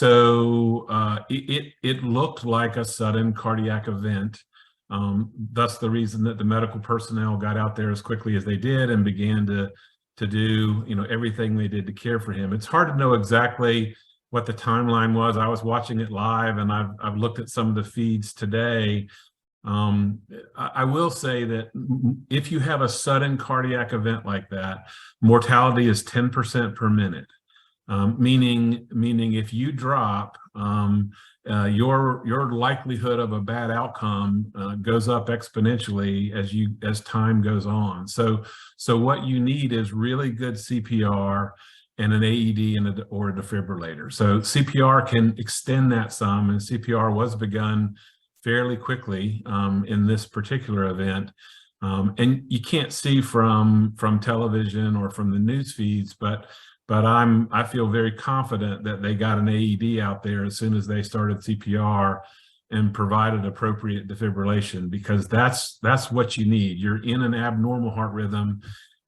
It looked like a sudden cardiac event. Thus the reason that the medical personnel got out there as quickly as they did and began to do, everything they did to care for him. It's hard to know exactly what the timeline was. I was watching it live, and I've looked at some of the feeds today. I will say that if you have a sudden cardiac event like that, mortality is 10% per minute. Meaning if you drop, your likelihood of a bad outcome goes up exponentially as time goes on. So what you need is really good CPR and an AED or a defibrillator. So CPR can extend that some, and CPR was begun fairly quickly in this particular event. And you can't see from television or from the news feeds, but I feel very confident that they got an AED out there as soon as they started CPR and provided appropriate defibrillation, because that's what you need. You're in an abnormal heart rhythm,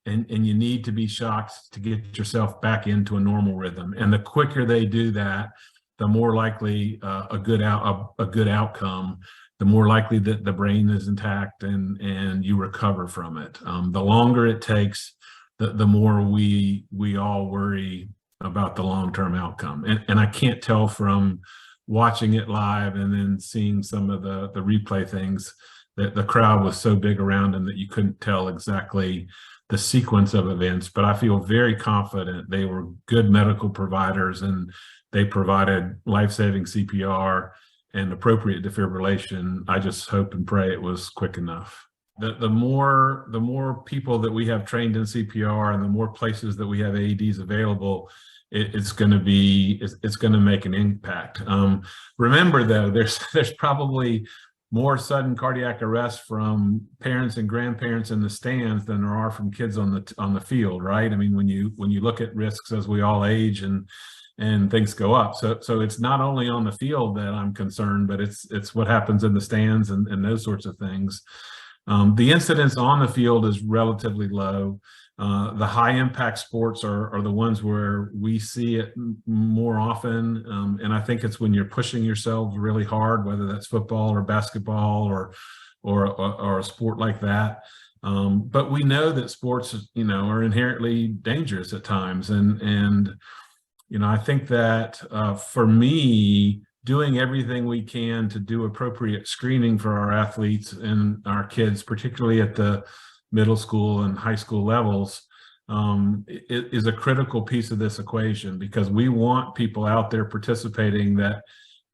and you need to be shocked to get yourself back into a normal rhythm. And the quicker they do that, the more likely a good outcome, the more likely that the brain is intact and you recover from it. The longer it takes, the more we all worry about the long-term outcome. And I can't tell from watching it live and then seeing some of the replay things that the crowd was so big around him that you couldn't tell exactly the sequence of events. But I feel very confident they were good medical providers, and they provided life-saving CPR and appropriate defibrillation. I just hope and pray it was quick enough. The more people that we have trained in CPR and the more places that we have AEDs available, it's going to make an impact. Remember though, there's probably more sudden cardiac arrests from parents and grandparents in the stands than there are from kids on the field, right? I mean, when you look at risks as we all age and things go up. So it's not only on the field that I'm concerned, but it's what happens in the stands and those sorts of things. The incidence on the field is relatively low. The high impact sports are the ones where we see it more often. And I think it's when you're pushing yourselves really hard, whether that's football or basketball or a sport like that. But we know that sports, are inherently dangerous at times. And I think that for me, doing everything we can to do appropriate screening for our athletes and our kids, particularly at the middle school and high school levels, is a critical piece of this equation, because we want people out there participating that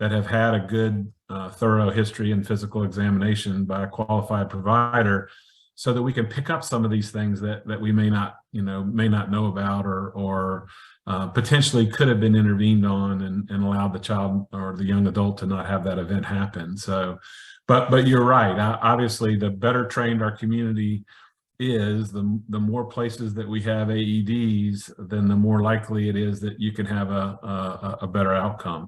have had a good, thorough history and physical examination by a qualified provider, so that we can pick up some of these things that we may not know about or potentially could have been intervened on and allowed the child or the young adult to not have that event happen. So, but you're right. Obviously, the better trained our community is, the more places that we have AEDs, then the more likely it is that you can have a better outcome.